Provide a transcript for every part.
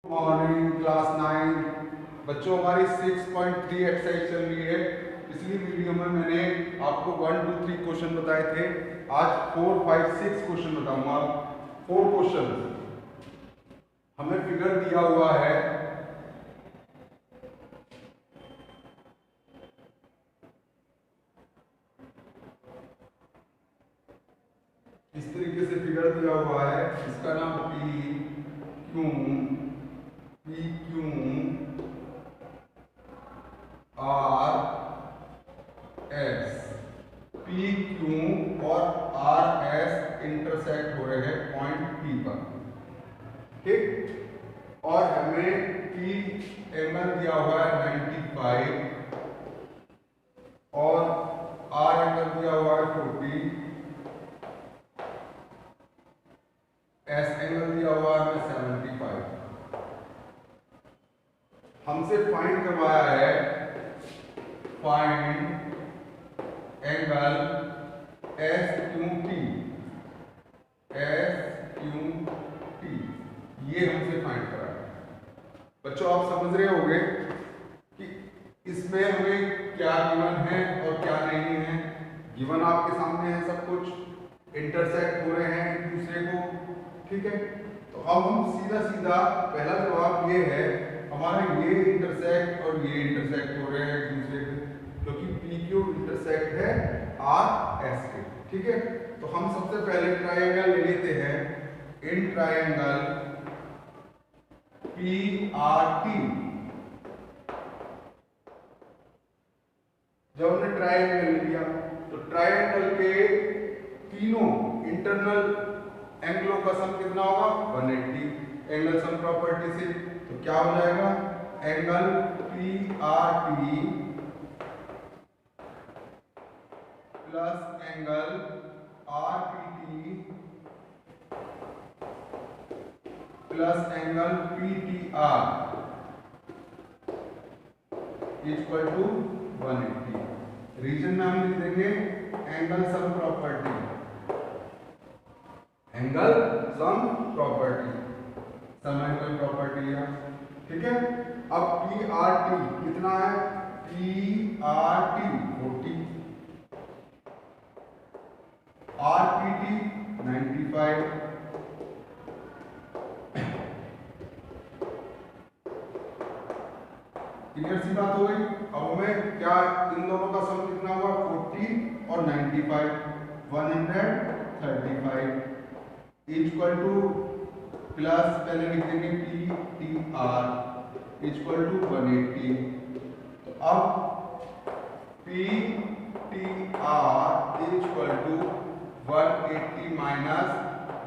Morning class 9 बच्चों, हमारी 6.3 exercise चल रही है। पिछली वीडियो में मैंने आपको 1 2 3 क्वेश्चन बताए थे। आज 4 5 6 क्वेश्चन बताऊंगा। 4 क्वेश्चन हमें फिगर दिया हुआ है। इस तरीके से फिगर दिया हुआ है। इसका नाम P Q R S. P Q और आर एस इंटरसेक्ट हो रहे हैं पॉइंट पी पर, ठीक। और हमें पी एंगल दिया हुआ है 95 और आर एंगल दिया हुआ है 40, एस एंगल दिया हुआ है 75। हमसे फाइंड करवाया है find angle S Q T. ये हमसे फाइंड करा है। बच्चों, आप समझ रहे होंगे कि इसमें हमें क्या गिवन है और क्या नहीं है। गिवन आपके सामने है, सब कुछ इंटरसेक्ट हो रहे हैं एक दूसरे को, ठीक है। तो अब हम सीधा सीधा पहला जवाब ये है हमारे, ये इंटरसेक्ट और ये इंटरसेक्ट हो रहे हैं एक दूसरे के, क्योंकि पी क्यू इंटरसेक्ट है आर एस के, ठीक है। तो हम सबसे पहले ट्रायंगल ले लेते हैं। In triangle P R T, जब हमने ट्रायंगल ले लिया तो ट्रायंगल के तीनों इंटरनल एंगलों का सम कितना होगा 180 एंगल सम प्रॉपर्टी से। तो क्या हो जाएगा, angle P R T plus angle R P T plus angle P T R equal to 180। Reason में हम लिख देंगे angle sum property, angle sum property, sum angle property है, ठीक है। अब पी आर टी कितना है, P R T 40, R P T 95, clear सी बात हो गई। अब हमें क्या, इन दोनों का सम कितना हुआ 40 और 95, 135 इक्वल टू प्लस पहले लिख देंगे P T R equal to 180। तो अब P T R equal to 180 minus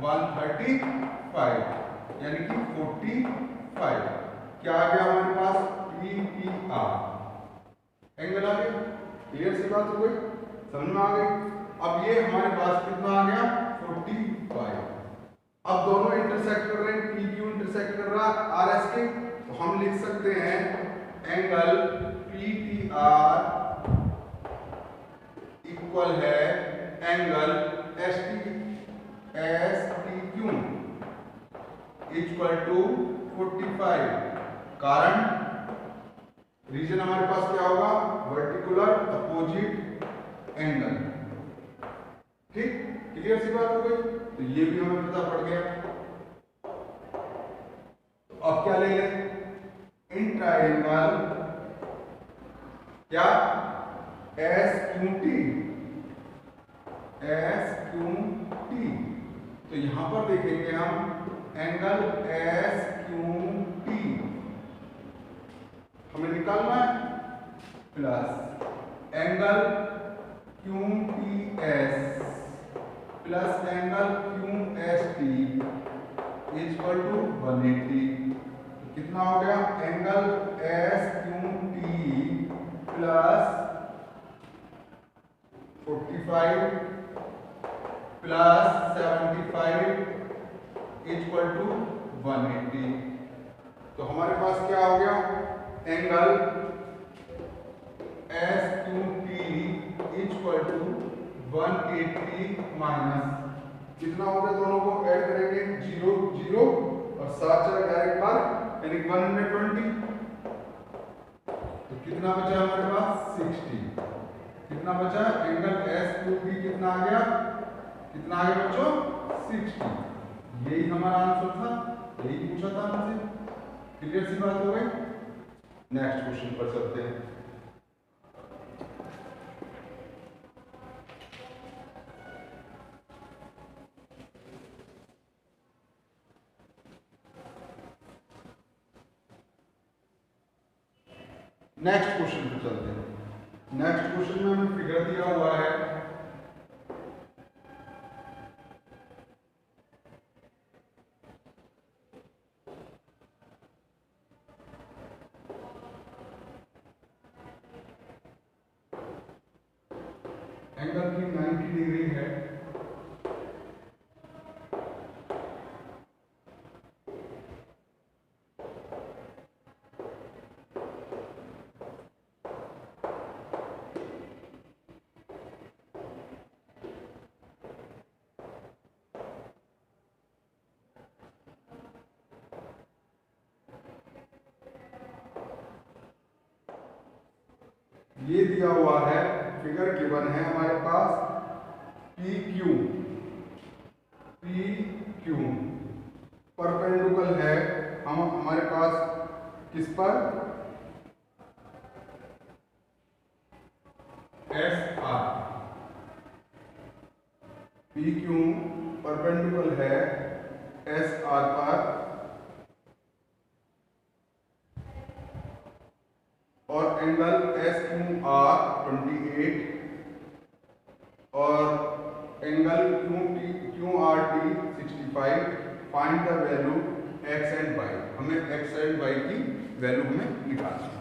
135 यानी कि 45। क्या आ गया हमारे पास, पी टी आर एंगल आ गया। क्लियर सी बात हो गई, समझ में आ गई। अब ये हमारे पास कितना आ गया 45। अब दोनों इंटरसेक्ट कर रहे हैं, पी क्यू इंटरसेक्ट कर रहा है आर एस के, तो हम लिख सकते हैं angle P T R equal है angle S T Q equal to 45। कारण रीजन हमारे पास क्या होगा, वर्टिकुलर अपोजिट एंगल, ठीक। क्लियर सी बात हो गई। तो ये भी हमें पता पड़ गया। तो अब क्या ले लें, इन ट्रायंगल क्या एस क्यू टी, तो यहां पर देखेंगे हम एंगल एस क्यू टी हमें निकालना है, plus angle Q T S plus angle Q S T equal to 180। कितना हो गया, angle S Q T plus 45 plus 75 equal to 180। तो हमारे पास क्या हो गया, angle S Q T equal to 180 minus कितना हो गया, दोनों को ऐड करेंगे 0 0 और 7 4 डायरेक्ट मार, यानी कितना बचा हमारे पास 60। कितना बचा एंगल S2B कितना आ गया, कितना आ गया बच्चों 60। यही हमारा आंसर था, यही पूछा था हमसे। क्लियर सी बात हो गई। नेक्स्ट क्वेश्चन पर चलते हैं। नेक्स्ट क्वेश्चन पे चलते हैं। नेक्स्ट क्वेश्चन में हमें फिगर दिया हुआ है एंगल की 90 डिग्री है। ये दिया हुआ है, फिगर गिवन है हमारे पास PQ। PQ परपेंडिकुलर है हम हमारे पास किस पर, SR। PQ परपेंडिकुलर है SR पर और एंगल SQR 28 और angle QRT 65। Find the value x and y। हमें x एंड y की वैल्यू हमें निकालनी है।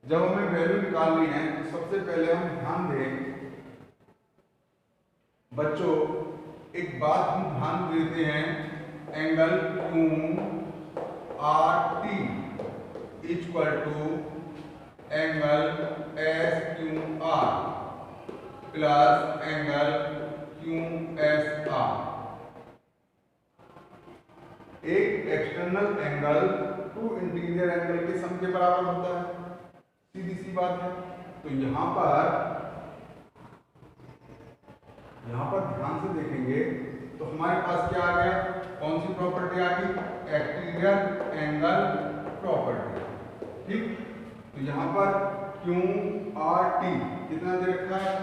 जब हमें वैल्यू निकालनी है तो सबसे पहले हम ध्यान दें बच्चों, एक बात हम ध्यान देते हैं, angle QRT equal to angle SQR plus angle QSR। एक external angle to interior angle के सम के बराबर होता है, सीधी सी बात है। तो यहां पर ध्यान से देखेंगे तो हमारे पास क्या आ गया, कौन सी प्रॉपर्टी आ गई, एक्सटीरियर एंगल प्रॉपर्टी। ठीक, तो यहां पर QRT कितना दे रखा है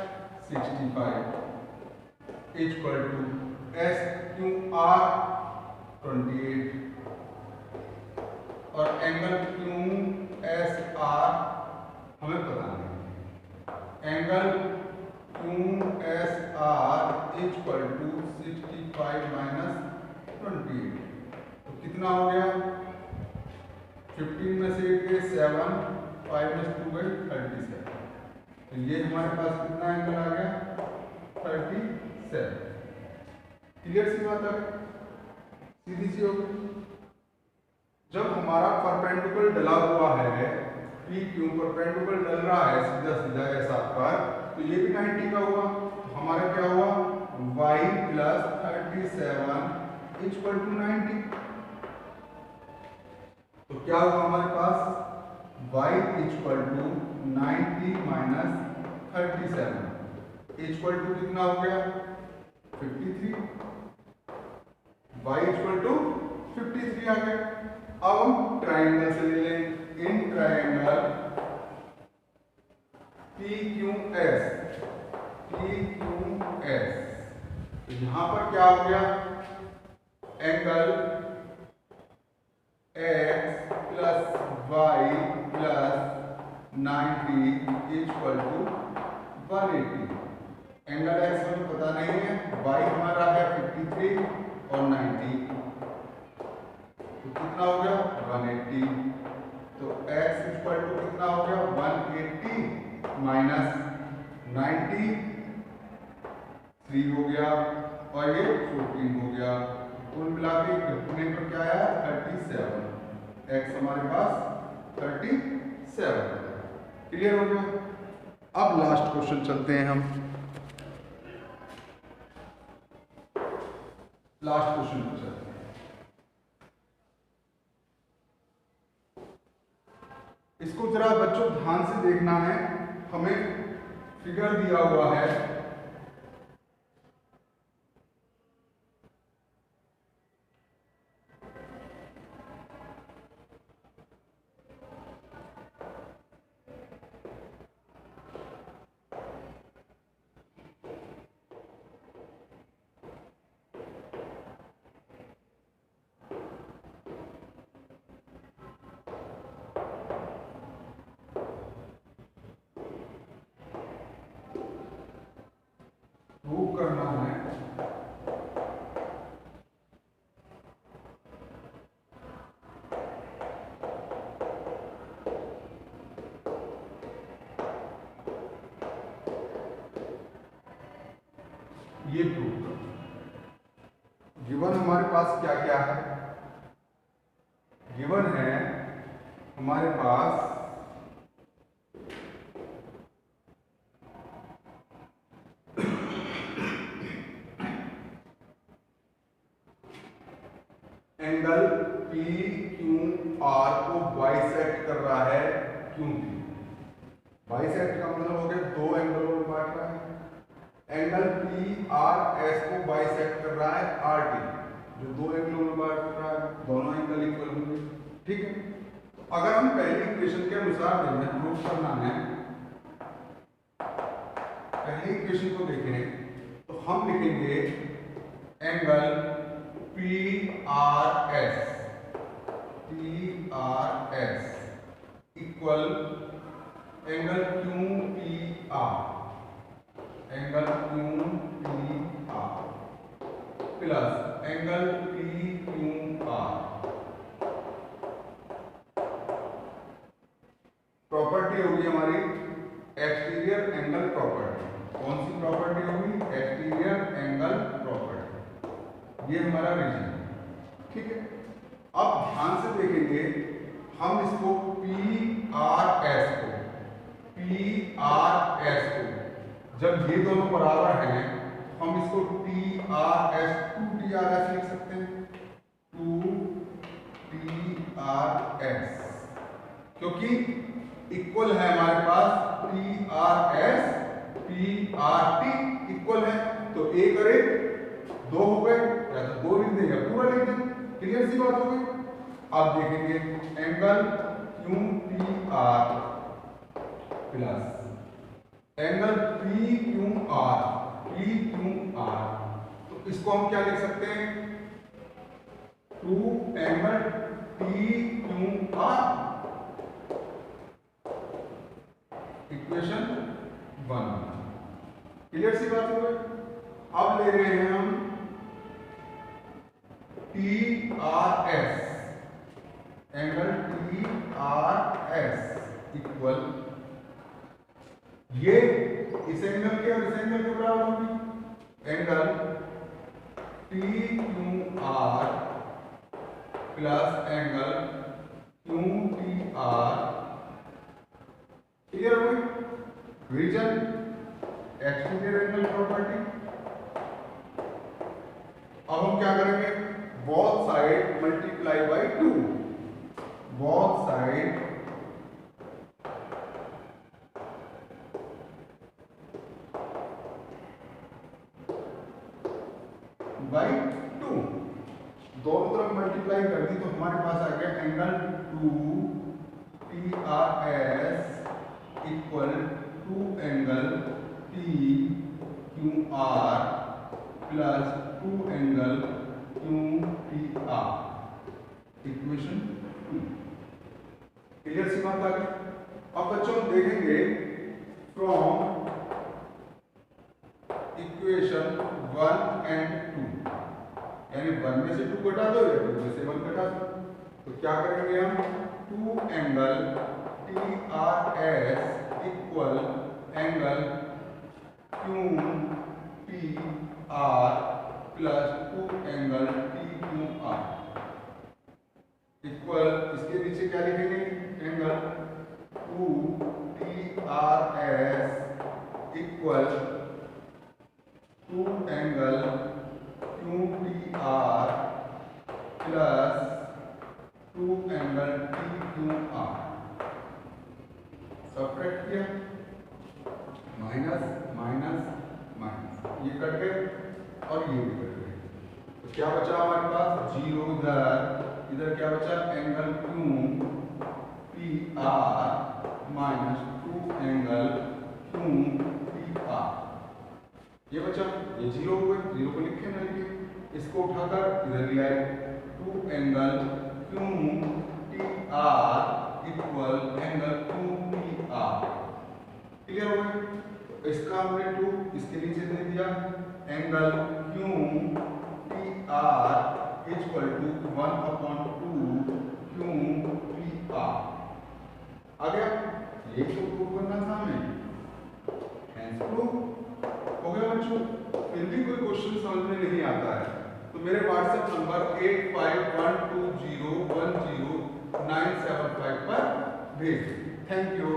65 इक्वल टू SQR 28 और एंगल QSR हमें पता नहीं। Angle QSR equal to 65 minus 28 तो कितना हो गया, 15 में से 8 गए 7, 5 में से 2 गए 37। तो ये हमारे पास कितना एंगल आ गया 37। क्लियर सी बात है, सीधी सी होगी। जब हमारा परपेंडिकुलर डला हुआ है, PQ परपेंडिकुलर डल रहा है सीधा सीधा ऐसा पर, तो ये भी 90 का हुआ। तो हमारा क्या हुआ y प्लस 37 इक्वल टू 90। तो क्या हुआ हमारे पास y equal to 90 minus 37 equal to कितना हो गया 53। y इक्वल टू 53 आ गया। अब हम ट्राइंगल से ले लें, इन ट्राइंगल PQS। तो यहां पर क्या हो गया, angle x plus y plus 90 equal to 180। Angle x हमें पता नहीं है, y हमारा है 53 और 90, तो कितना हो गया 180। तो x इक्वल टू कितना हो गया 180 माइनस 90 3 हो गया और ये 14 हो गया। कुल मिला के घटने पर क्या आया 37। x हमारे पास 37। क्लियर हो गया। अब लास्ट क्वेश्चन चलते हैं हम। लास्ट क्वेश्चन पर चलते हैं। इसको जरा बच्चों ध्यान से देखना है, हमें फिगर दिया हुआ है, प्रूव करना है। ये प्रूव करो। गिवन हमारे पास क्या क्या है? गिवन है हमारे पास एंगल पी क्यू आर को बाइसेक्ट कर रहा है क्यू पी। बाइसेक्ट का मतलब हो गया दो एंगलों में बांट रहा है। एंगल पी आर एस को बाइसेक्ट कर रहा है आर टी, जो दो एंगलों में बांट रहा है, दोनों एंगल इक्वल होंगे। ठीक है, तो अगर हम पहली इक्वेशन के अनुसार देखें, प्रूव करना है, पहली इक्वेशन को देखें तो हम लिखेंगे angle P R S equal angle Q P are, angle Q P are plus angle P Q R. Property होगी हमारी एक्सटीरियर एंगल प्रॉपर्टी। कौन सी प्रॉपर्टी होगी? Exterior angle property. ये हमारा रीजन, ठीक है। अब ध्यान से देखेंगे, हम इसको पी आर एस को जब ये दोनों बराबर हैं, हम इसको टी आर एस लिख सकते हैं, 2TRS, क्योंकि इक्वल है हमारे पास TRS PRT इक्वल है, तो एक और एक दो हो गए, या तो दो लिख दें या पूरा लिख दें। क्लियर सी बात हो गई। अब देखेंगे angle QPR plus angle PQR, तो इसको हम क्या लिख सकते हैं? 2 एंगल TQR, इक्वेशन 1। क्लियर सी बात हो गई। अब ले रहे हैं हम TRS, एंगल TRS इक्वल, ये इस एंगल के और इस एंगल के बराबर होगी, angle TQR plus angle QPR। Clear हो गई। Reason exterior angle property. अब हम क्या करेंगे? Both side multiply by 2, both side by 2, दोनों तरफ मल्टीप्लाई कर दी तो हमारे पास आ गया angle 2TRS equal 2 angle TQR plus 2 angle QPR, equation 2। Clear सी बात आ गई। अब बच्चों हम देखेंगे फ्रॉम इक्वेशन 1 एंड 2, यानी 1 में से 2 घटा दो या 2 में से 1 घटा दो, तो क्या करेंगे हम? 2 angle TRS equal angle QPR plus 2 angle TQR equal, इसके नीचे क्या लिखेंगे? Angle 2TRS equal 2 angle QPR plus 2 angle TQR। Subtract किया, माइनस माइनस माइनस, ये कट गए और ये भी कट गए, तो क्या बचा हमारे पास 0 इधर क्या बचा angle Q P are minus 2 angle Q P are, ये बचा, ये 0 हुए, 0 को लिखे ना लिखे, इसको उठाकर इधर ले आए 2 angle Q T R equal angle Q P are, clear हो गया। तो इसका हमने 2 इसके नीचे दे दिया angle Q T R equal to 1/2 Q P R, आ गया, ये तो प्रूव करना था हमें, हैंस प्रूव हो गया बच्चों। फिर भी कोई क्वेश्चन समझ में नहीं आता है तो मेरे व्हाट्सएप नंबर 8512010975 पर भेज। Thank you.